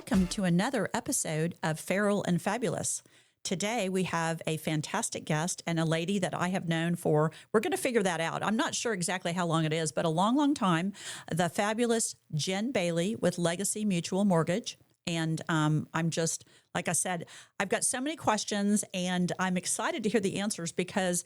Welcome to another episode of Feral and Fabulous. Today we have a fantastic guest and a lady that I have known for, we're going to figure that out. I'm not sure exactly how long it is, but a long, long time. The fabulous Jenn Bailey with Legacy Mutual Mortgage. And I'm just, like I said, I've got so many questions and I'm excited to hear the answers because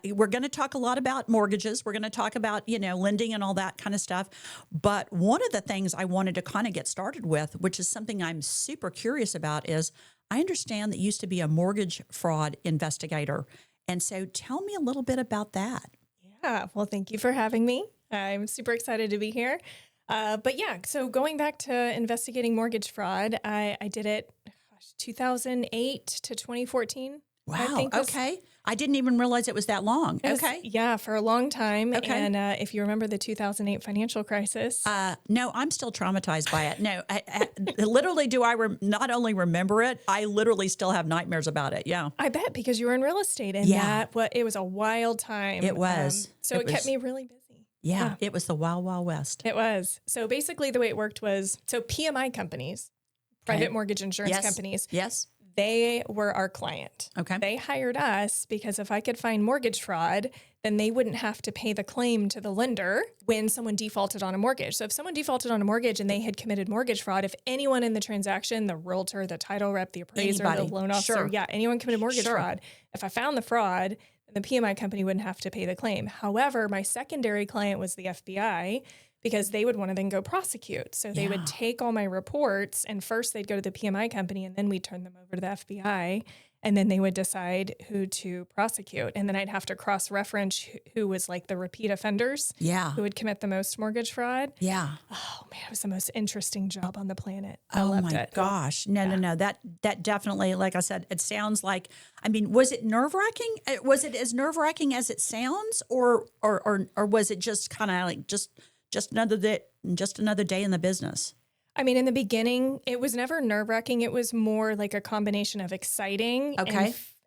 we're going to talk a lot about mortgages. We're going to talk about, lending and all that kind of stuff. But one of the things I wanted to kind of get started with, which is something I'm super curious about, is I understand that you used to be a mortgage fraud investigator. And so tell me a little bit about that. Yeah, well, thank you for having me. I'm super excited to be here. So going back to investigating mortgage fraud, I did it 2008 to 2014. Wow. Okay. I didn't even realize it was that long. Okay. Yeah, for a long time. Okay. And if you remember the 2008 financial crisis. No, I'm still traumatized by it. No, literally do I not only remember it, I literally still have nightmares about it. Yeah. I bet because you were in real estate and it was a wild time. It was. It kept me really busy. Yeah, it was the Wild Wild West. It was. So basically the way it worked was, PMI companies, private mortgage insurance companies. Yes. They were our client. Okay. They hired us because if I could find mortgage fraud, then they wouldn't have to pay the claim to the lender when someone defaulted on a mortgage. So if someone defaulted on a mortgage and they had committed mortgage fraud, if anyone in the transaction, the realtor, the title rep, the appraiser, the loan officer, anyone committed mortgage fraud, if I found the fraud, the PMI company wouldn't have to pay the claim. However, my secondary client was the FBI because they would want to then go prosecute. So they would take all my reports and first they'd go to the PMI company and then we'd turn them over to the FBI and then they would decide who to prosecute. And then I'd have to cross-reference who was like the repeat offenders who would commit the most mortgage fraud. Yeah. Oh man, it was the most interesting job on the planet. I loved it. Gosh. No. That definitely, like I said, it sounds like, was it nerve-wracking? Was it as nerve-wracking as it sounds or was it just kind of like just another day in the business? In the beginning, it was never nerve-wracking. It was more like a combination of exciting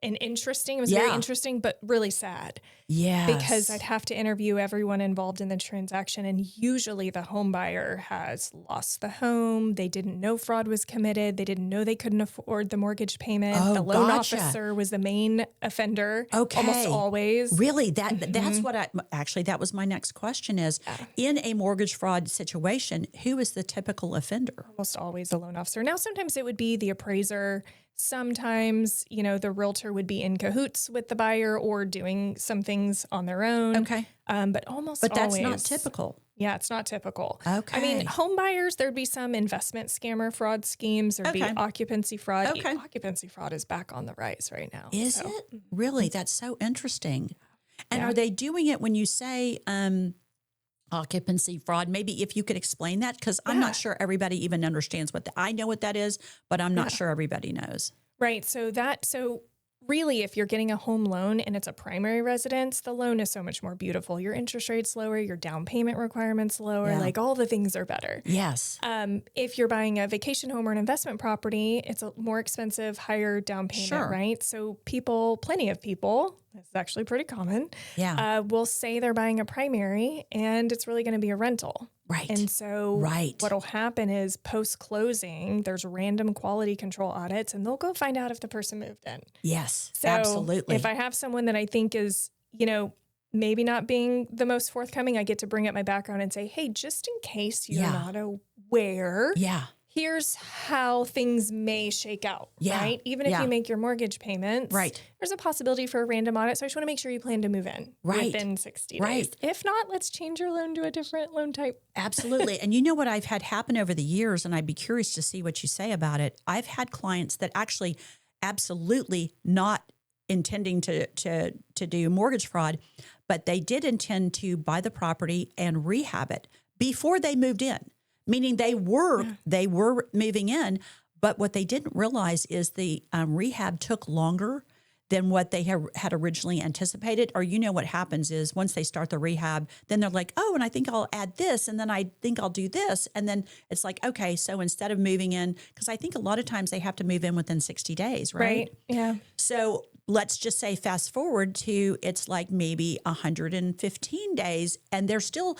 and interesting. It was very interesting, but really sad. Yeah. Because I'd have to interview everyone involved in the transaction. And usually the home buyer has lost the home. They didn't know fraud was committed. They didn't know they couldn't afford the mortgage payment. The loan officer was the main offender. Okay. Almost always. Really? That's what that was my next question is, in a mortgage fraud situation, who is the typical offender? Almost always the loan officer. Now, sometimes it would be the appraiser. Sometimes, the realtor would be in cahoots with the buyer or doing some things on their own. Okay. But that's always not typical. Yeah, it's not typical. Okay. Home buyers, there'd be some investment scammer fraud schemes. There'd be occupancy fraud. Okay. Occupancy fraud is back on the rise right now. Is it? Really? That's so interesting. And are they doing it when you say occupancy fraud? Maybe if you could explain that, because I'm not sure everybody even understands I know what that is, but I'm not sure everybody knows. Right. So really, if you're getting a home loan and it's a primary residence, the loan is so much more beautiful. Your interest rate's lower, your down payment requirements lower, like all the things are better. Yes. If you're buying a vacation home or an investment property, it's a more expensive, higher down payment, right? So plenty of people, it's actually pretty common, will say they're buying a primary and it's really going to be a rental. Right. And so what'll happen is post-closing, there's random quality control audits and they'll go find out if the person moved in. Yes, so absolutely. If I have someone that I think is, maybe not being the most forthcoming, I get to bring up my background and say, hey, just in case you're not aware, here's how things may shake out, right? Even if you make your mortgage payments, there's a possibility for a random audit. So I just want to make sure you plan to move in within 60 days. If not, let's change your loan to a different loan type. Absolutely. And you know what I've had happen over the years, and I'd be curious to see what you say about it. I've had clients that actually absolutely not intending to do mortgage fraud, but they did intend to buy the property and rehab it before they moved in. Meaning they were moving in, but what they didn't realize is the rehab took longer than what they had originally anticipated. Or what happens is once they start the rehab, then they're like, oh, and I think I'll add this, and then I think I'll do this. And then it's like, okay, so instead of moving in, because I think a lot of times they have to move in within 60 days, right? Yeah. So let's just say fast forward to it's like maybe 115 days, and they're still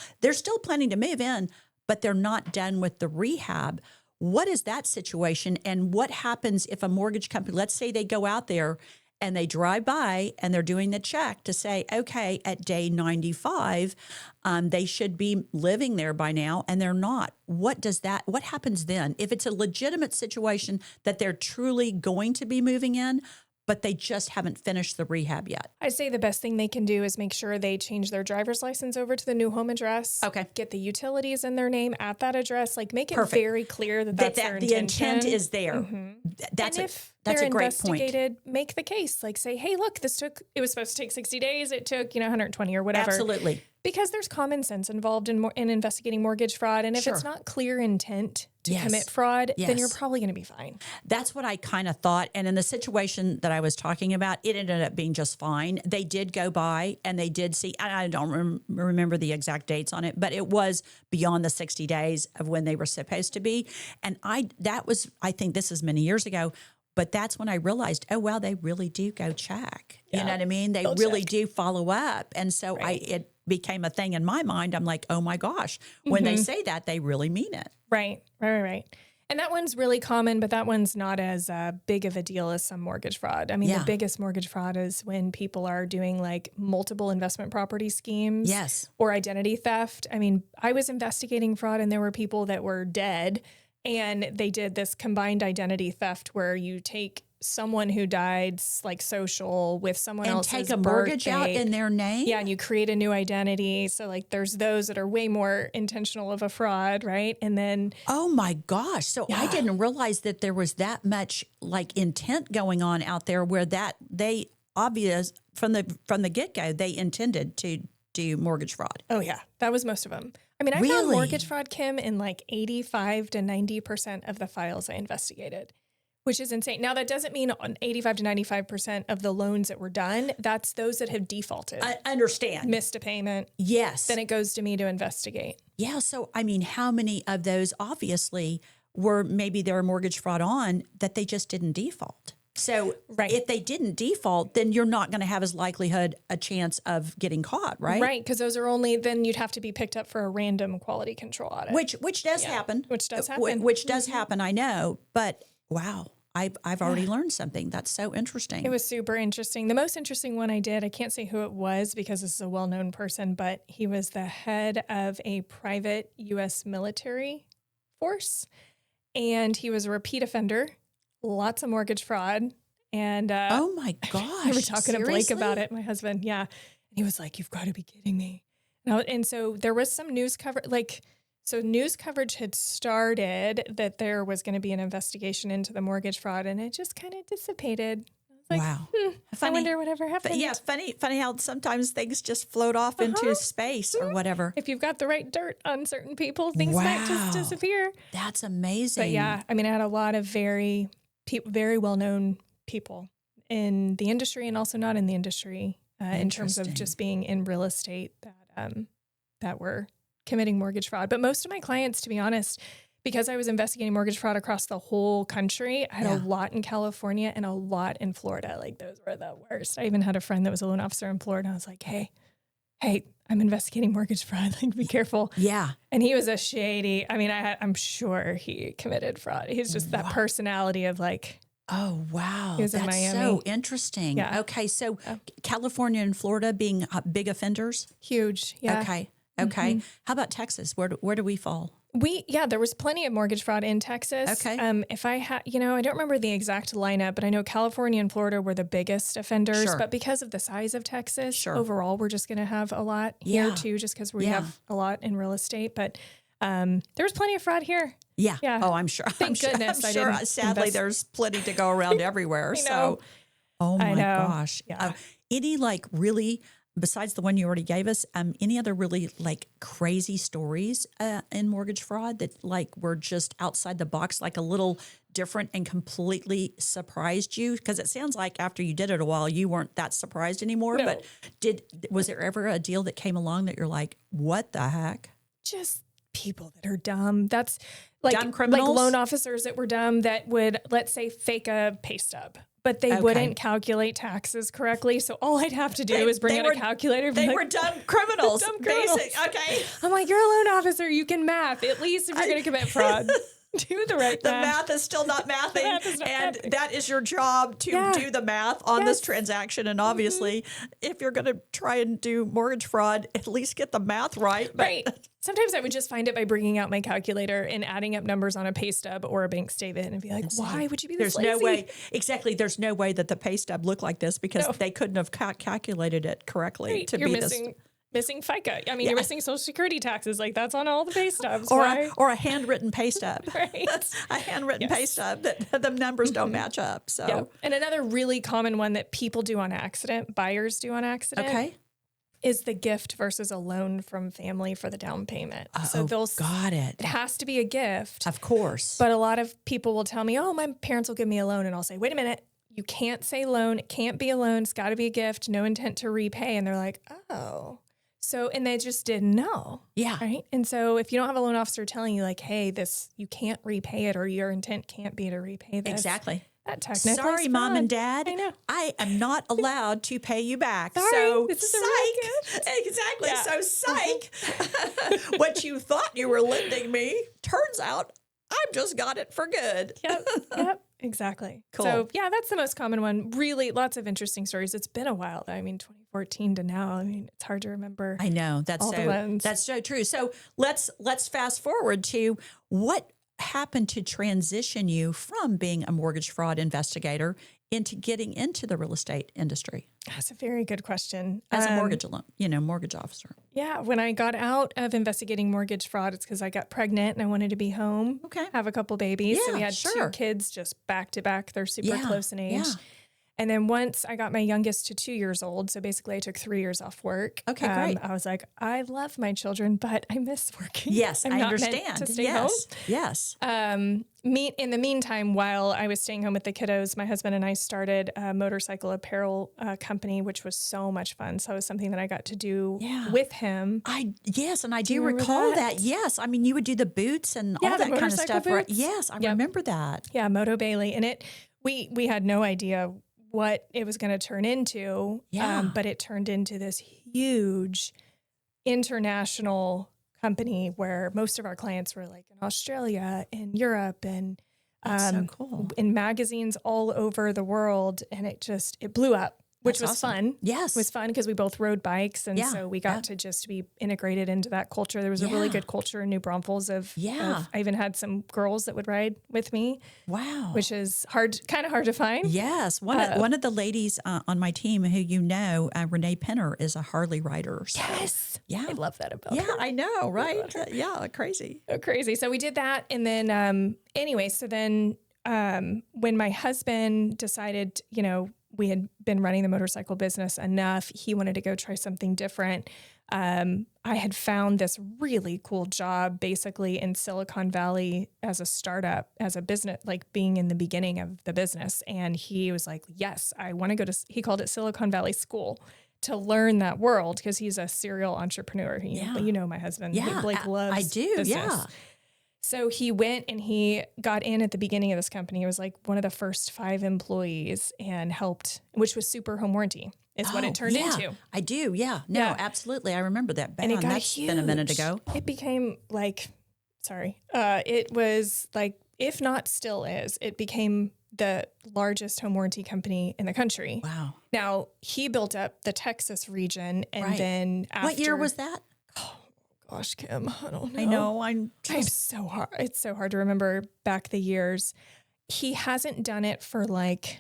planning to move in, but they're not done with the rehab. What is that situation? And what happens if a mortgage company, let's say they go out there and they drive by and they're doing the check to say, okay, at day 95, they should be living there by now, and they're not. What happens then? If it's a legitimate situation that they're truly going to be moving in, but they just haven't finished the rehab yet. I'd say the best thing they can do is make sure they change their driver's license over to the new home address. Okay. Get the utilities in their name at that address. Like, make it Perfect. very clear that that's their intention. The intent is there. Mm-hmm. That's they're a great point. investigated, make the case. Like, say, hey, look, it was supposed to take 60 days. It took, 120 or whatever. Absolutely. Because there's common sense involved in investigating mortgage fraud. And if it's not clear intent to commit fraud, then you're probably going to be fine. That's what I kind of thought. And in the situation that I was talking about, it ended up being just fine. They did go by and they did see, I don't remember the exact dates on it, but it was beyond the 60 days of when they were supposed to be. And I think this is many years ago, but that's when I realized, oh, wow, they really do go check. You know what I mean? They really do follow up. And so it became a thing in my mind. I'm like, oh my gosh, when they say that, they really mean it. Right. And that one's really common, but that one's not as big of a deal as some mortgage fraud. I mean, the biggest mortgage fraud is when people are doing like multiple investment property schemes or identity theft. I mean, I was investigating fraud and there were people that were dead, and they did this combined identity theft where you take someone who died, like social, with someone else's and take a mortgage out in their name. Yeah, and you create a new identity. So like, there's those that are way more intentional of a fraud, right? And then, oh my gosh! So I didn't realize that there was that much like intent going on out there, where that they obvious from the get go they intended to do mortgage fraud. Oh yeah, that was most of them. I mean, I found mortgage fraud, Kim, in like 85 to 90% of the files I investigated, which is insane. Now, that doesn't mean on 85 to 95% of the loans that were done. That's those that have defaulted. I understand. Missed a payment. Yes. Then it goes to me to investigate. Yeah. So, I mean, how many of those obviously were maybe there were mortgage fraud on that they just didn't default? So if they didn't default, then you're not going to have as likelihood a chance of getting caught, right? Right, because those are only, then you'd have to be picked up for a random quality control audit. Which does happen. Which does happen. Which does happen, I know. But wow, I've already learned something. That's so interesting. It was super interesting. The most interesting one I did, I can't say who it was because this is a well-known person, but he was the head of a private U.S. military force, and he was a repeat offender. Lots of mortgage fraud. And oh my gosh. We were talking to Blake about it, my husband. Yeah. And he was like, you've got to be kidding me. And so there was some news coverage, so news coverage had started that there was going to be an investigation into the mortgage fraud, and it just kind of dissipated. I was like, wow. I wonder whatever happened. Yeah, funny how sometimes things just float off into space or whatever. If you've got the right dirt on certain people, things might just disappear. That's amazing. But yeah, I mean, I had a lot of very well-known people in the industry and also not in the industry in terms of just being in real estate that were committing mortgage fraud. But most of my clients, to be honest, because I was investigating mortgage fraud across the whole country, I had a lot in California and a lot in Florida. Like, those were the worst. I even had a friend that was a loan officer in Florida. I was like, hey, I'm investigating mortgage fraud. Like, be careful. Yeah. And he was a shady, I mean, I'm sure he committed fraud. He's just that personality of like, oh, wow. He was in Miami. So interesting. Yeah. Okay. So California and Florida being big offenders? Huge. Yeah. Okay. Mm-hmm. How about Texas? Where do we fall? There was plenty of mortgage fraud in Texas. Okay. If I had, I don't remember the exact lineup, but I know California and Florida were the biggest offenders. Sure. But because of the size of Texas, overall, we're just going to have a lot here too, just because we have a lot in real estate. But there was plenty of fraud here. Yeah. Oh, I'm sure. Thank goodness. I'm sure. Sadly, there's plenty to go around everywhere. So, oh my gosh. Yeah. Any really, besides the one you already gave us, any other really crazy stories in mortgage fraud that were just outside the box, a little different and completely surprised you? Because it sounds like after you did it a while, you weren't that surprised anymore. No. But was there ever a deal that came along that you're like, what the heck? Just people that are dumb. That's dumb criminals? Loan officers that were dumb that would, let's say, fake a pay stub. But they wouldn't calculate taxes correctly. So all I'd have to do is bring out a calculator. They were dumb criminals. Dumb criminals. Okay. I'm like, you're a loan officer. You can math, at least if you're going to commit fraud. Do the right The math. math is still not mathing. math is not And mathing. that is your job to Yeah. do the math on this Yes. transaction. And obviously, if you're going to try and do mortgage fraud, at least get the math right. But Right. Sometimes I would just find it by bringing out my calculator and adding up numbers on a pay stub or a bank statement and be like, why would you be this there's no lazy? way. Exactly. There's no way that the pay stub looked like this because No. they couldn't have calculated it correctly Right. to You're be missing FICA. I mean, you're missing Social Security taxes. Like that's on all the pay stubs. or Why? a handwritten pay stub. Right. A handwritten pay stub that the numbers don't match up. So Yep. And another really common one that people do on accident, buyers do on accident, okay. is the gift versus a loan from family for the down payment. So they'll got it. it has to be a gift. Of course. But a lot of people will tell me, oh, my parents will give me a loan. And I'll say, wait a minute, you can't say loan. It can't be a loan. It's got to be a gift. No intent to repay. And they're like, oh. So, and they just didn't know. Yeah. Right. And so if you don't have a loan officer telling you like, hey, this, you can't repay it or your intent can't be to repay this. Exactly. That technically Sorry, is Mom fraud. and Dad. I know. I am not allowed to pay you back. Sorry, so this is a psych. real Exactly. Yeah. So psych. What you thought you were lending me, turns out I've just got it for good. Yep. Exactly. Cool. So yeah, that's the most common one. Really lots of interesting stories. It's been a while though. I mean, 2014 to now. I mean, it's hard to remember. I know. That's all the loans. That's so true. So let's fast forward to what happened to transition you from being a mortgage fraud investigator into getting into the real estate industry That's a very good question. as a mortgage officer. Yeah, when I got out of investigating mortgage fraud, it's because I got pregnant and I wanted to be home, Okay. have a couple babies. So we Yeah, had sure. 2 kids just back to back. They're super Yeah, close in age. yeah. And then once I got my youngest to 2 years old, so basically I took 3 years off work. Okay, great. I was like, I love my children, but I miss working. Yes, I'm I not meant understand. to stay home. Yes. In the meantime, while I was staying home with the kiddos, my husband and I started a motorcycle apparel company, which was so much fun. So it was something that I got to do Yeah. with him. And I do you remember recall that? that. Yes. I mean, you would do the boots and Yeah, all the that kind of motorcycle stuff. Right? boots. Yes, I Yep. remember that. Yeah, Moto Bailey. And we had no idea what it was going to turn into. Yeah. But it turned into this huge international company where most of our clients were like in Australia and Europe and That's so cool. in magazines all over the world. And it blew up. Which That's was awesome. fun. Yes. It was fun because we both rode bikes. And Yeah, so we got to just be integrated into that culture. There was a really Yeah. good culture in New Braunfels Yeah. I even had some girls that would ride with me, Wow. which is kind of hard to find. Yes. One of the ladies on my team who Renee Penner, is a Harley rider. So, Yes. Yeah. I love that about Yeah, her. I know, right? Yeah, crazy. So crazy. So we did that. And then, when my husband decided, we had been running the motorcycle business enough, he wanted to go try something different. I had found this really cool job basically in Silicon Valley as a startup, as a business, like being in the beginning of the business. And he was like, yes, I want to go to, he called it Silicon Valley School, to learn that world because he's a serial entrepreneur. My husband, Yeah, Blake loves I do. business. Yeah. So he went and he got in at the beginning of this company. He was like one of the first 5 employees and helped, which was super home warranty is what it turned into. I do. Yeah. No, Yeah. absolutely. I remember that. And it got That's huge. been a minute ago. It became it was like, if not still is, it became the largest home warranty company in the country. Wow. Now he built up the Texas region and Right. then after. What year was that? Gosh, Kim, I don't know. I know. I'm so hard. It's so hard to remember back the years. He hasn't done it for like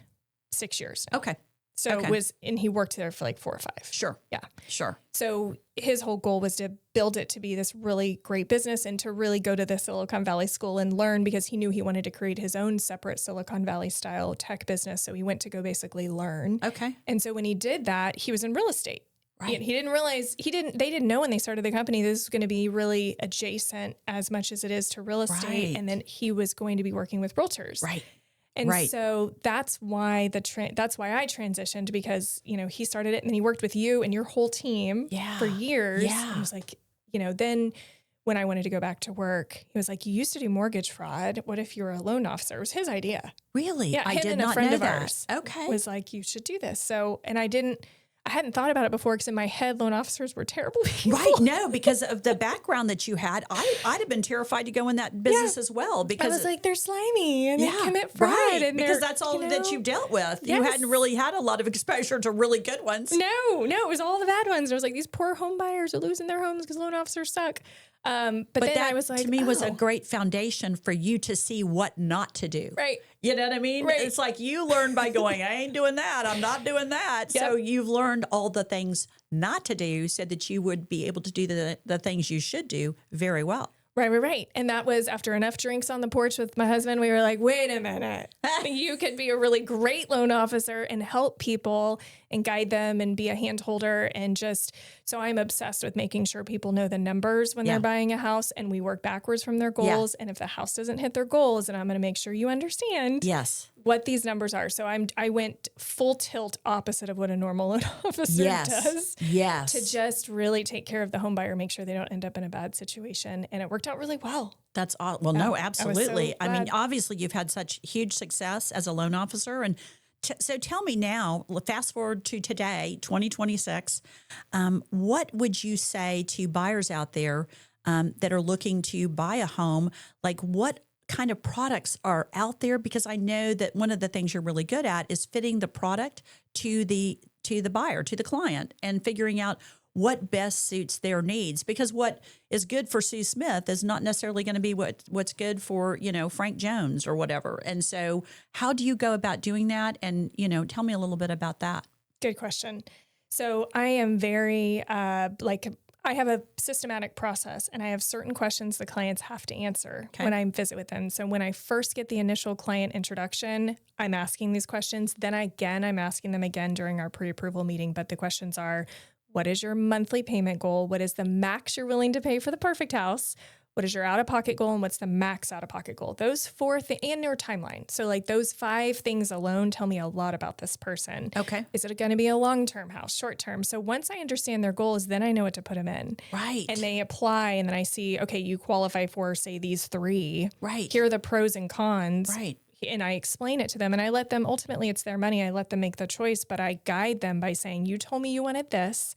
6 years now. Okay. So okay. it was, and he worked there for like 4 or 5. Sure. Yeah. Sure. So his whole goal was to build it to be this really great business and to really go to the Silicon Valley School and learn because he knew he wanted to create his own separate Silicon Valley style tech business. So he went to go basically learn. Okay. And so when he did that, he was in real estate. Right. He didn't realize they didn't know when they started the company, this is going to be really adjacent as much as it is to real estate. Right. And then he was going to be working with realtors. Right. And Right. so that's why that's why I transitioned because, he started it and then he worked with you and your whole team for years. Yeah. And it was like, then when I wanted to go back to work, he was like, you used to do mortgage fraud. What if you were a loan officer? It was his idea. Really? Yeah. I him did and a not friend know of that. ours Okay. was like, you should do this. So, and I I hadn't thought about it before because in my head, loan officers were terrible people. Right. No, because of the background that you had, I'd have been terrified to go in that business as well. Because I was like, they're slimy and they commit fraud. Right. And because that's all that you've dealt with. You hadn't really had a lot of exposure to really good ones. No, it was all the bad ones. I was like, these poor home buyers are losing their homes because loan officers suck. But then that, I was like, to me, was a great foundation for you to see what not to do. Right. You know what I mean? Right. It's like you learn by going, I ain't doing that. I'm not doing that. Yep. So you've learned all the things not to do so that you would be able to do the things you should do very well. Right. And that was after enough drinks on the porch with my husband. We were like, wait a minute. You could be a really great loan officer and help people and guide them and be a hand holder. And just, so I'm obsessed with making sure people know the numbers when they're buying a house, and we work backwards from their goals. And if the house doesn't hit their goals, then I'm going to make sure you understand what these numbers are. So I went full tilt opposite of what a normal loan officer does. Yes. To just really take care of the home buyer, make sure they don't end up in a bad situation. And it worked out really well. That's all. Well, no, absolutely. So I mean, obviously you've had such huge success as a loan officer. And so tell me now, fast forward to today, 2026, what would you say to buyers out there that are looking to buy a home? Like, what kind of products are out there? Because I know that one of the things you're really good at is fitting the product to the buyer, to the client, and figuring out what best suits their needs. Because what is good for Sue Smith is not necessarily going to be what's good for, Frank Jones or whatever. And so how do you go about doing that? And, tell me a little bit about that. Good question. So I am very, I have a systematic process, and I have certain questions the clients have to answer when I visit with them. So when I first get the initial client introduction, I'm asking these questions. Then I'm asking them again during our pre-approval meeting. But the questions are, what is your monthly payment goal? What is the max you're willing to pay for the perfect house? What is your out-of-pocket goal? And what's the max out-of-pocket goal? Those four things, and your timeline. So like those 5 things alone tell me a lot about this person. Okay. Is it going to be a long-term house, short-term? So once I understand their goals, then I know what to put them in. Right. And they apply, and then I see, okay, you qualify for, say, these 3. Right. Here are the pros and cons. Right. And I explain it to them, and I let them, ultimately it's their money. I let them make the choice, but I guide them by saying, you told me you wanted this.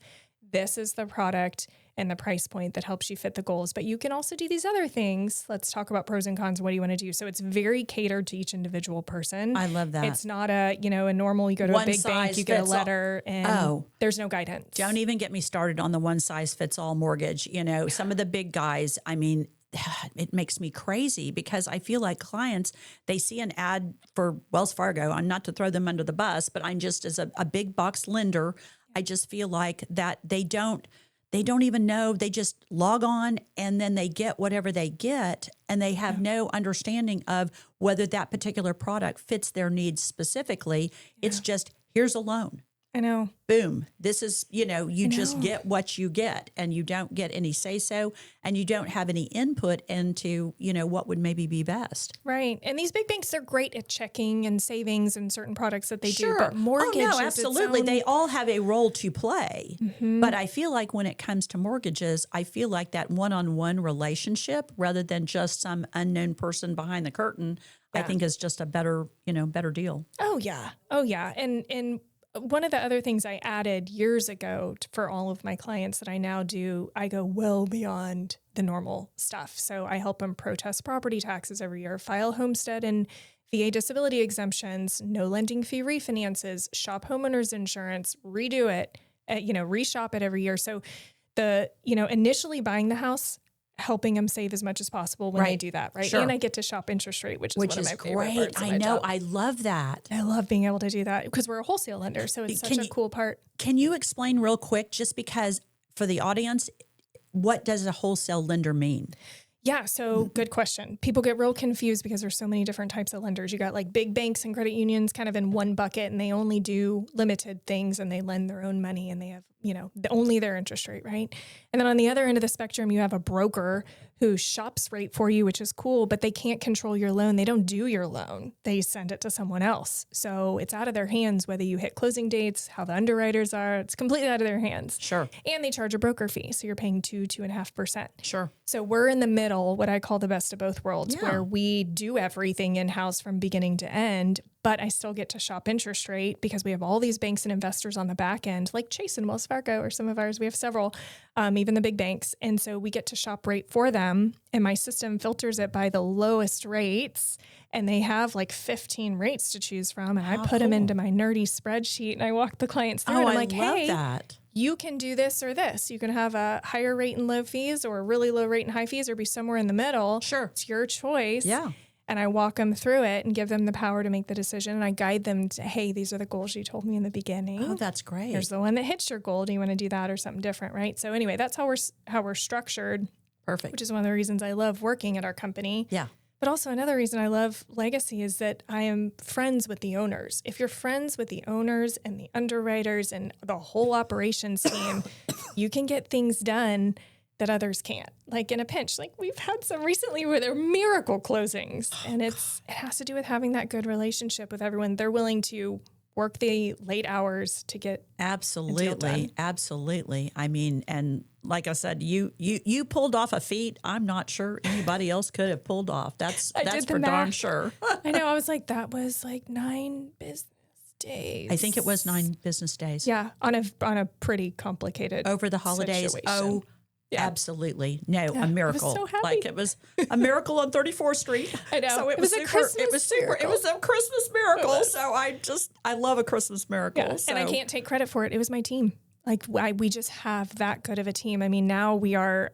This is the product and the price point that helps you fit the goals. But you can also do these other things. Let's talk about pros and cons. What do you want to do? So it's very catered to each individual person. I love that. It's not a normal, you go to One a big bank, you get a letter, and there's no guidance. Don't even get me started on the one size fits all mortgage. Some of the big guys, I mean, it makes me crazy because I feel like clients, they see an ad for Wells Fargo. I'm not to throw them under the bus, but I'm just as a big box lender, I just feel like that they don't even know. They just log on and then they get whatever they get, and they have no understanding of whether that particular product fits their needs specifically. It's just, here's a loan. I know. Boom. This is, you just get what you get, and you don't get any say-so, and you don't have any input into, what would maybe be best. Right. And these big banks, they're great at checking and savings and certain products that they Sure. do. But mortgage is absolutely. its own... They all have a role to play. Mm-hmm. But I feel like when it comes to mortgages, I feel like that one-on-one relationship, rather than just some unknown person behind the curtain, I think is just a better deal. Oh, yeah. And one of the other things I added years ago for all of my clients that I now do, I go well beyond the normal stuff. So I help them protest property taxes every year, file homestead and VA disability exemptions, no lending fee refinances, shop homeowners insurance, redo it, reshop it every year. So initially buying the house, helping them save as much as possible when they do that, right? Sure. And I get to shop interest rate, which is one of my favorite parts of my I know. job. I love that. I love being able to do that because we're a wholesale lender, so it's such a cool part. Can you explain real quick, just because for the audience, what does a wholesale lender mean? Yeah, so good question. People get real confused because there's so many different types of lenders. You got like big banks and credit unions kind of in one bucket, and they only do limited things, and they lend their own money, and they have, only their interest rate, right? And then on the other end of the spectrum, you have a broker who shops rate for you, which is cool, but they can't control your loan. They don't do your loan. They send it to someone else. So it's out of their hands, whether you hit closing dates, how the underwriters are, it's completely out of their hands. Sure. And they charge a broker fee. So you're paying 2.5%. Sure. So we're in the middle, what I call the best of both worlds, where we do everything in-house from beginning to end, but I still get to shop interest rate because we have all these banks and investors on the back end, like Chase and Wells Fargo or some of ours. We have several, even the big banks. And so we get to shop rate for them. And my system filters it by the lowest rates. And they have like 15 rates to choose from. And I put them into my nerdy spreadsheet and I walk the clients through. And I'm like, hey, that. You can do this or this. You can have a higher rate and low fees or a really low rate and high fees or be somewhere in the middle. Sure. It's your choice. Yeah. And I walk them through it and give them the power to make the decision. And I guide them to, hey, these are the goals you told me in the beginning. Oh, that's great. Here's the one that hits your goal. Do you want to do that or something different, right? So anyway, that's how we're structured. Perfect. Which is one of the reasons I love working at our company. Yeah. But also another reason I love Legacy is that I am friends with the owners. If you're friends with the owners and the underwriters and the whole operations team, you can get things done that others can't. Like in a pinch, like we've had some recently where they're miracle closings. And it has to do with having that good relationship with everyone. They're willing to work the late hours to get Absolutely. I mean, and like I said, you pulled off a feat I'm not sure anybody else could have pulled off. That's for darn sure. I know. I was like, that was like 9 business days. I think it was 9 business days. Yeah, on a pretty complicated over the holidays. situation. Oh, yeah. Absolutely. No, a miracle. I was so happy. Like it was a miracle on 34th Street. I know. So it was was a Christmas miracle. It was a Christmas miracle. So I love a Christmas miracle. Yeah. So. And I can't take credit for it. It was my team. Like we just have that good of a team. I mean, now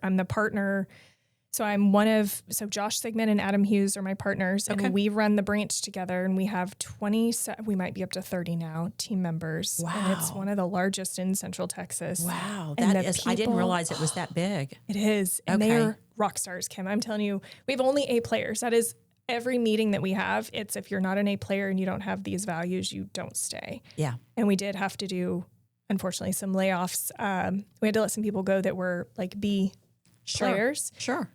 I'm the partner. So so Josh Sigmund and Adam Hughes are my partners and we run the branch together and we have we might be up to 30 now team members. Wow. And it's one of the largest in Central Texas. Wow. I didn't realize it was that big. It is. And they're rock stars, Kim. I'm telling you, we have only A players. That is every meeting that we have. It's if you're not an A player and you don't have these values, you don't stay. Yeah. And we did have to do, unfortunately, some layoffs. We had to let some people go that were like B players. Sure.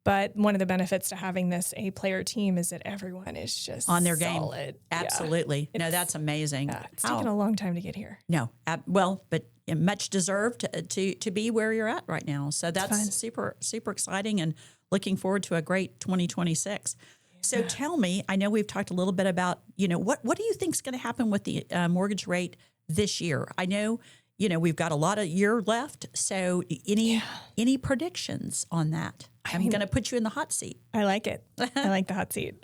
But one of the benefits to having this A player team is that everyone is just on their solid. game. Absolutely. No, that's amazing. Yeah, it's taken a long time to get here. No, but much deserved to be where you're at right now. So that's super, super exciting and looking forward to a great 2026. Yeah. So tell me, I know we've talked a little bit about, what do you think is going to happen with the mortgage rate this year? I know, we've got a lot of year left. So any predictions on that? I'm going to put you in the hot seat. I like it. I like the hot seat.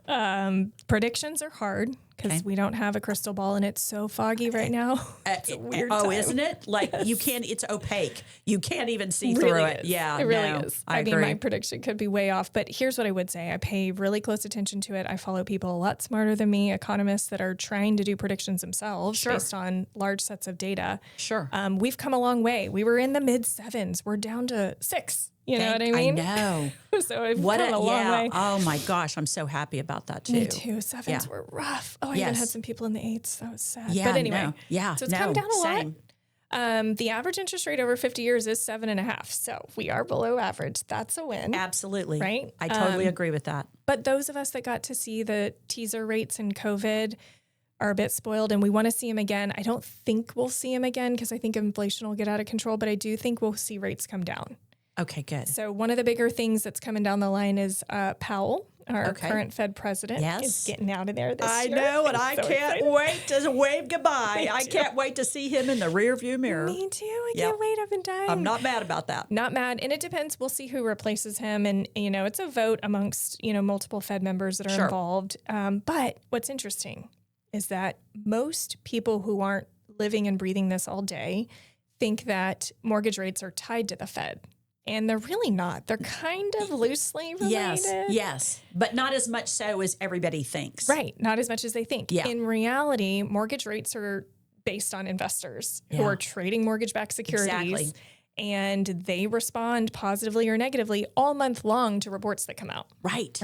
Predictions are hard because we don't have a crystal ball and it's so foggy right now. It's a weird time. Isn't it? Like it's opaque. You can't even see really through it. Is. Yeah, it really is. I mean, agree. my prediction could be way off, but here's what I would say. I pay really close attention to it. I follow people a lot smarter than me, economists that are trying to do predictions themselves based on large sets of data. Sure. We've come a long way. We were in the mid 7s. We're down to 6. You know what I mean? I know. So I've come a long way. Oh my gosh, I'm so happy about that too. Me too. 7s were rough. Oh, I even had some people in the 8s. That was sad. Yeah, but anyway, so it's come down a same. lot. The average interest rate over 50 years is 7.5. So we are below average. That's a win. Absolutely. Right? I totally agree with that. But those of us that got to see the teaser rates in COVID are a bit spoiled and we want to see them again. I don't think we'll see them again because I think inflation will get out of control, but I do think we'll see rates come down. Okay, good. So one of the bigger things that's coming down the line is Powell, our current Fed president, is getting out of there this year. I know, and I can't wait to wave goodbye. I can't wait to see him in the rearview mirror. Me too. I can't wait. I've been dying. I'm not mad about that. Not mad. And it depends. We'll see who replaces him. And, it's a vote amongst, multiple Fed members that are involved. But what's interesting is that most people who aren't living and breathing this all day think that mortgage rates are tied to the Fed. And they're really not. They're kind of loosely related. Yes, but not as much so as everybody thinks. Right, not as much as they think. Yeah. In reality, mortgage rates are based on investors who are trading mortgage-backed securities. Exactly. And they respond positively or negatively all month long to reports that come out. Right.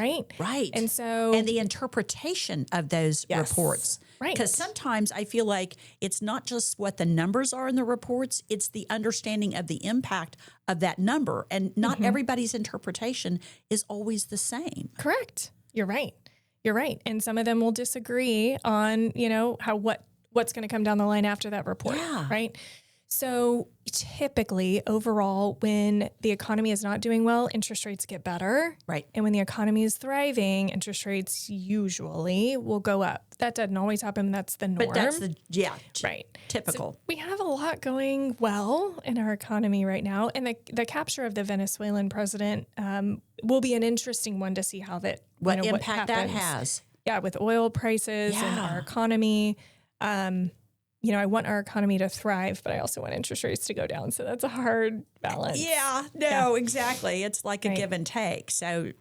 And so... And the interpretation of those reports. Right. Because sometimes I feel like it's not just what the numbers are in the reports, it's the understanding of the impact of that number. And not everybody's interpretation is always the same. Correct. You're right. And some of them will disagree on, what's going to come down the line after that report. Yeah. Right. So typically, overall, when the economy is not doing well, interest rates get better. Right. And when the economy is thriving, interest rates usually will go up. That doesn't always happen. That's the norm. But that's right. typical. So we have a lot going well in our economy right now. And the capture of the Venezuelan president will be an interesting one to see how that, What what impact that happens. has. Yeah, with oil prices and Yeah. our economy. I want our economy to thrive, but I also want interest rates to go down. So that's a hard balance. Exactly. It's like a give and take. So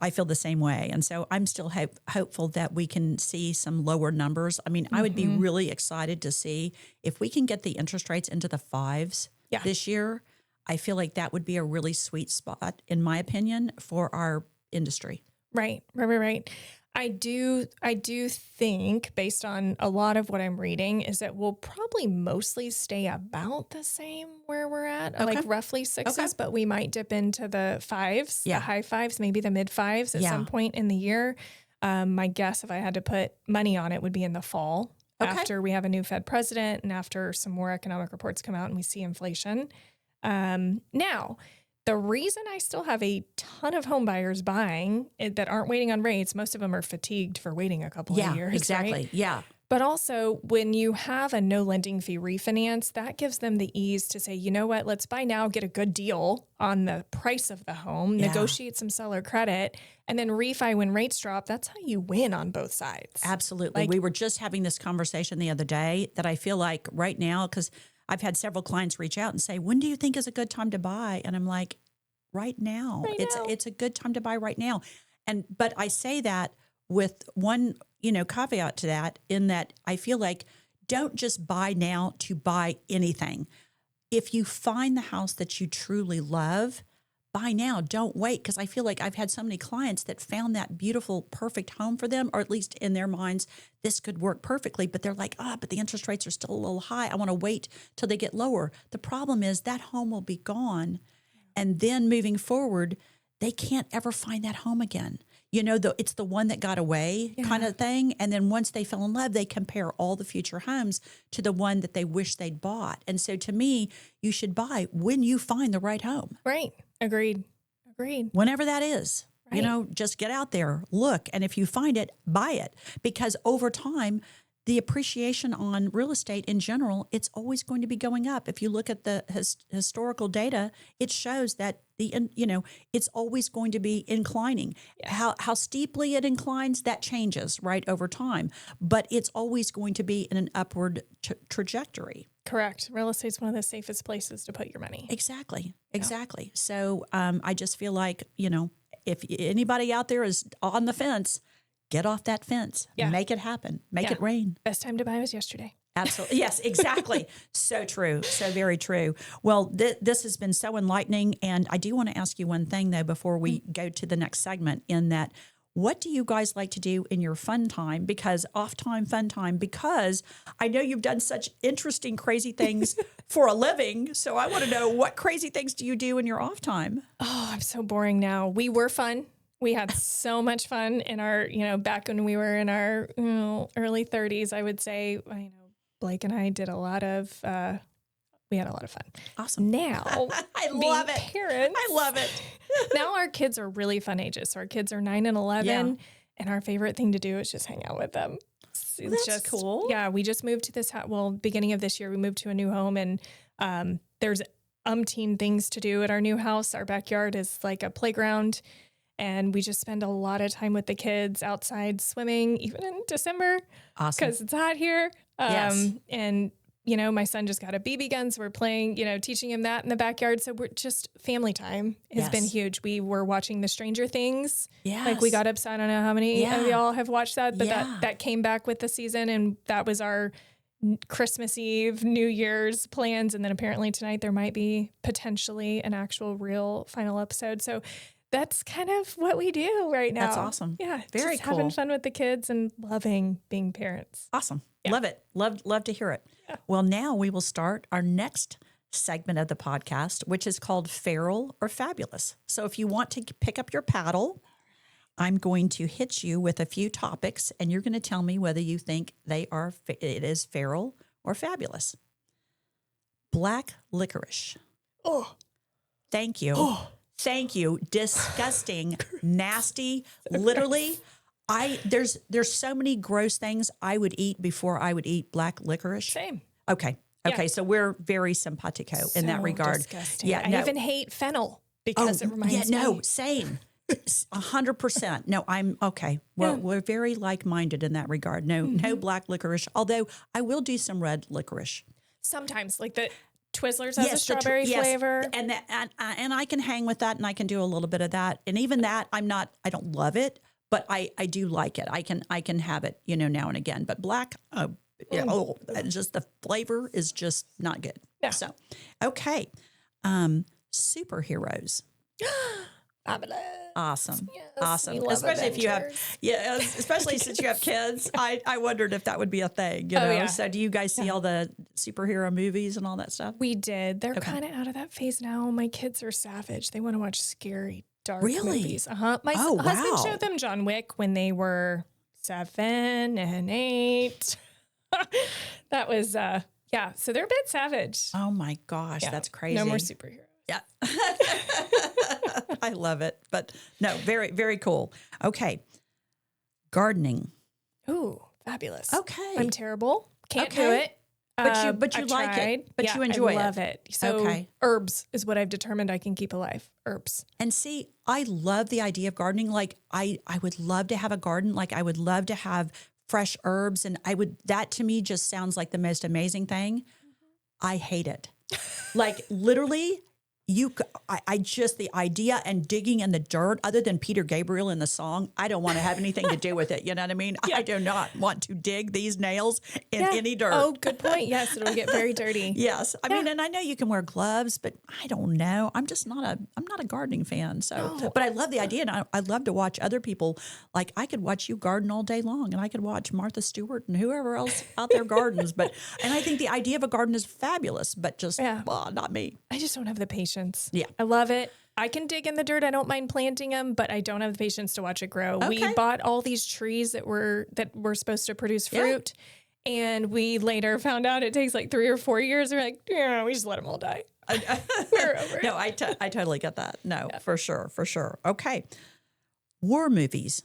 I feel the same way. And so I'm still hopeful that we can see some lower numbers. I mean, I would be really excited to see if we can get the interest rates into the 5s this year. I feel like that would be a really sweet spot, in my opinion, for our industry. Right. I do think, based on a lot of what I'm reading, is that we'll probably mostly stay about the same where we're at, like roughly 6s, but we might dip into the 5s, the high 5s, maybe the mid 5s at some point in the year. My guess, if I had to put money on it, would be in the fall after we have a new Fed president and after some more economic reports come out and we see inflation. Now, the reason I still have a ton of home buyers buying that aren't waiting on rates, most of them are fatigued for waiting a couple of years. Exactly. Right? Yeah. But also, when you have a no lending fee refinance, that gives them the ease to say, you know what, let's buy now, get a good deal on the price of the home, negotiate some seller credit, and then refi when rates drop. That's how you win on both sides. Absolutely. We were just having this conversation the other day that I feel like right now, because I've had several clients reach out and say, when do you think is a good time to buy? And I'm like, right now. It's a good time to buy right now. But I say that with one, caveat to that, in that I feel like don't just buy now to buy anything. If you find the house that you truly love, buy now. Don't wait. Because I feel like I've had so many clients that found that beautiful, perfect home for them, or at least in their minds, this could work perfectly. But they're like, but the interest rates are still a little high. I want to wait till they get lower. The problem is that home will be gone. And then moving forward, they can't ever find that home again. It's the one that got away kind of thing. And then once they fell in love, they compare all the future homes to the one that they wish they'd bought. And so to me, you should buy when you find the right home. Right. Agreed. Whenever that is. Right. Just get out there, look. And if you find it, buy it. Because over time, the appreciation on real estate in general, it's always going to be going up. If you look at the historical data, it shows that it's always going to be inclining. Yeah. How steeply it inclines, that changes right over time, but it's always going to be in an upward trajectory. Correct. Real estate's one of the safest places to put your money. Exactly. So I just feel like, if anybody out there is on the fence, get off that fence. Yeah. Make it happen. Make it rain. Best time to buy was yesterday. Absolutely. Yes, exactly. So true. So very true. Well, this has been so enlightening. And I do want to ask you one thing, though, before we go to the next segment, in that, what do you guys like to do in your fun time? Because fun time, because I know you've done such interesting, crazy things for a living. So I want to know, what crazy things do you do in your off time? Oh, I'm so boring now. We were fun. We had so much fun in our, back when we were in our early 30s, I would say. Blake and I did we had a lot of fun. Awesome. Now, I love it. Parents, I love it. Now our kids are really fun ages. So our kids are 9 and 11, and our favorite thing to do is just hang out with them. That's just cool. Yeah, we just moved to this house. Well, beginning of this year, we moved to a new home, and there's umpteen things to do at our new house. Our backyard is like a playground. And we just spend a lot of time with the kids outside swimming, even in December. Awesome. Because it's hot here. Yes. And, my son just got a BB gun. So we're playing, teaching him that in the backyard. So we're just, family time has been huge. We were watching the Stranger Things. Yes. Like we got upset. I don't know how many of y'all have watched that, but that came back with the season. And that was our Christmas Eve, New Year's plans. And then apparently tonight there might be potentially an actual real final episode. So that's kind of what we do right now. That's awesome. Yeah. Very just cool. Having fun with the kids and loving being parents. Awesome. Yeah. Love it. Love to hear it. Yeah. Well, now we will start our next segment of the podcast, which is called Feral or Fabulous. So if you want to pick up your paddle, I'm going to hit you with a few topics, and you're going to tell me whether you think it is feral or fabulous. Black licorice. Oh, Thank you. oh. Thank you. Disgusting, nasty. Literally, there's so many gross things I would eat before I would eat black licorice. Same. Okay. Okay. So we're very simpatico in that So regard. disgusting. Yeah. I even hate fennel because it reminds me. No, same. 100%. No, I'm okay. Well, we're very like-minded in that regard. No black licorice. Although I will do some red licorice. Sometimes, like the Twizzlers has a the strawberry flavor. And I can hang with that, and I can do a little bit of that. And even that, I don't love it, but I do like it. I can have it, now and again. But black, just the flavor is just not good. Yeah. So, okay, superheroes. Fabulous. Awesome. Yes, awesome. we love Especially if you have, Avengers. especially since you have kids. I wondered if that would be a thing, you know? yeah. So do you guys see all the superhero movies and all that stuff? We did. They're kind of out of that phase now. My kids are savage. They want to watch scary, dark movies. My husband showed them John Wick when they were 7 and 8. That was, so they're a bit savage. Oh my gosh, that's crazy. No more superheroes. Yeah. I love it. But no, very, very cool. Okay. Gardening. Ooh, fabulous. Okay. I'm terrible. Can't do Okay. it. But you I've like tried. it. But you enjoy it. I love it. So Okay. herbs is what I've determined I can keep alive. Herbs. And see, I love the idea of gardening. Like I would love to have a garden. Like I would love to have fresh herbs. And that to me just sounds like the most amazing thing. I hate it. Like literally, I just, the idea and digging in the dirt, other than Peter Gabriel in the song, I don't want to have anything to do with it. You know what I mean? I do not want to dig these nails in any dirt. Oh, good point. Yes, it'll get very dirty. Yes. I mean, and I know you can wear gloves, but I don't know. I'm just I'm not a gardening fan. So, but I love the idea. And I love to watch other people. Like I could watch you garden all day long, and I could watch Martha Stewart and whoever else out there gardens. And I think the idea of a garden is fabulous, but just, not me. I just don't have the patience. Yeah. I love it. I can dig in the dirt. I don't mind planting them, but I don't have the patience to watch it grow. Okay. We bought all these trees that were supposed to produce fruit. And we later found out it takes like 3 or 4 years. We're like, we just let them all die. We're over it. No, I totally get that. No, for sure. For sure. Okay. War movies.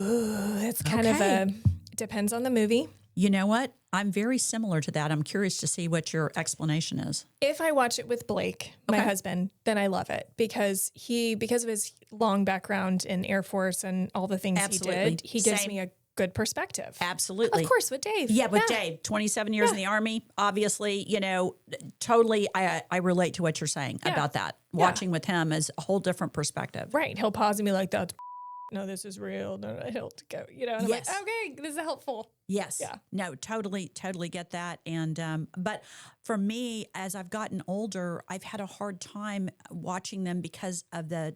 Ooh, it's kind of depends on the movie. You know what? I'm very similar to that. I'm curious to see what your explanation is. If I watch it with Blake, my husband, then I love it because of his long background in Air Force and all the things he did, he gives me a good perspective. Absolutely. Of course, with Dave. Yeah, with Dave, 27 years in the Army, obviously, totally I relate to what you're saying about that. Watching with him is a whole different perspective. Right. He'll pause and be like, that's no, this is real. No, he'll go, and I'm like, okay, this is helpful. Yes. Yeah. No, totally get that. And, but for me, as I've gotten older, I've had a hard time watching them because of the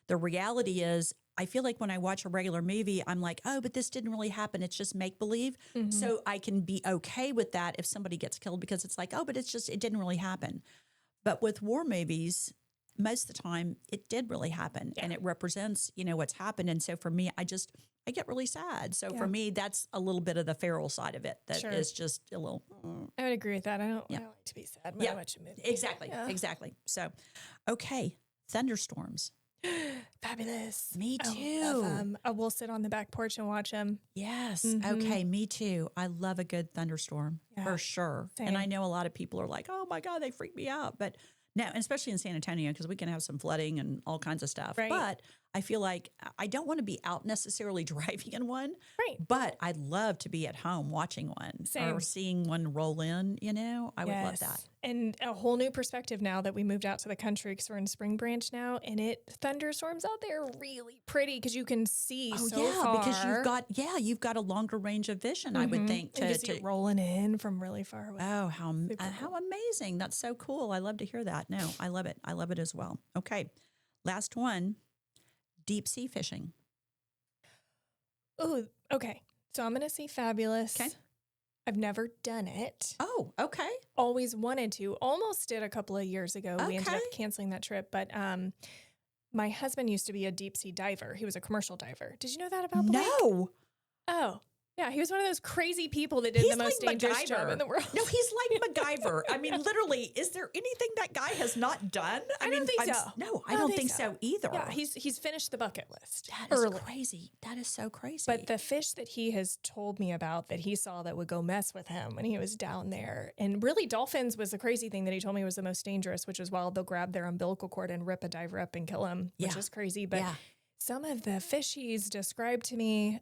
reality is I feel like when I watch a regular movie, I'm like, oh, but this didn't really happen. It's just make believe. Mm-hmm. So I can be okay with that if somebody gets killed because it's like, oh, but it didn't really happen. But with war movies, most of the time it did really happen and it represents, what's happened. And so for me, I get really sad. So for me, that's a little bit of the feral side of it that is just a little. I would agree with that. I don't like to be sad when I watch a movie. Exactly. So, okay. Thunderstorms. Fabulous. Me too. I will sit on the back porch and watch them. Yes. Mm-hmm. Okay. Me too. I love a good thunderstorm for sure. Same. And I know a lot of people are like, oh my God, they freak me out. But no, especially in San Antonio, because we can have some flooding and all kinds of stuff. Right. But I feel like I don't want to be out necessarily driving in one. Right. But I'd love to be at home watching one or seeing one roll in, I would love that. And a whole new perspective now that we moved out to the country because we're in Spring Branch now, and thunderstorms out there are really pretty because you can see far. Because you've got a longer range of vision, I would think. To rolling in from really far away. Oh, how amazing. That's so cool. I love to hear that. No, I love it. I love it as well. Okay. Last one, deep sea fishing. Oh, okay. So I'm going to say fabulous. Okay. I've never done it. Oh, okay. Always wanted to. Almost did a couple of years ago. We ended up canceling that trip. But my husband used to be a deep sea diver. He was a commercial diver. Did you know that about Blake? No. Oh. Yeah, he was one of those crazy people that did He's the most like dangerous job MacGyver. in the world. No, he's like MacGyver. I mean, literally, is there anything that guy has not done? I don't think so. No, I don't think so either. Yeah, he's finished the bucket list. That is crazy. That is so crazy. But the fish that he has told me about that he saw that would go mess with him when he was down there, and really dolphins was the crazy thing that he told me was the most dangerous, which is wild. They'll grab their umbilical cord and rip a diver up and kill him, which is crazy. But some of the fish he's described to me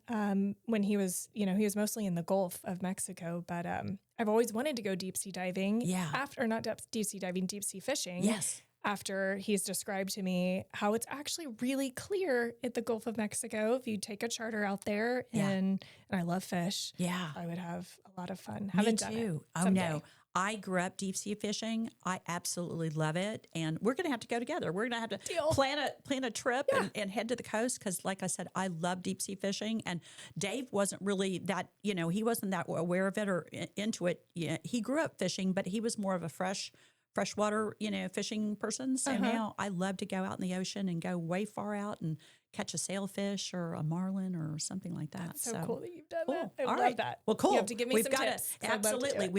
when he was mostly in the Gulf of Mexico, but I've always wanted to go deep sea diving. Yeah. Or not deep sea diving, deep sea fishing. Yes. After he's described to me how it's actually really clear at the Gulf of Mexico if you take a charter out there, and I love fish. Yeah. I would have a lot of fun. Me Haven't done it. too. Oh, Someday. no. I grew up deep sea fishing. I absolutely love it. And we're going to have to go together. We're going to have to Deal. plan a trip and head to the coast because, like I said, I love deep sea fishing. And Dave wasn't really that, he wasn't that aware of it or into it. Yeah, he grew up fishing, but he was more of a freshwater, fishing person. So now I love to go out in the ocean and go way far out and catch a sailfish or a marlin or something like that. That's so cool that you've done Cool. that. I All love right. that. Well, cool. You have to give me We've some got tips. 'Cause I'd love to do absolutely. it.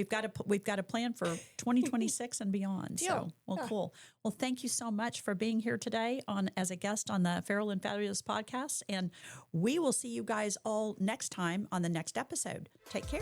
We've got a plan for 2026 and beyond. So, Deal. cool. Well, thank you so much for being here today as a guest on the Feral and Fabulous podcast. And we will see you guys all next time on the next episode. Take care.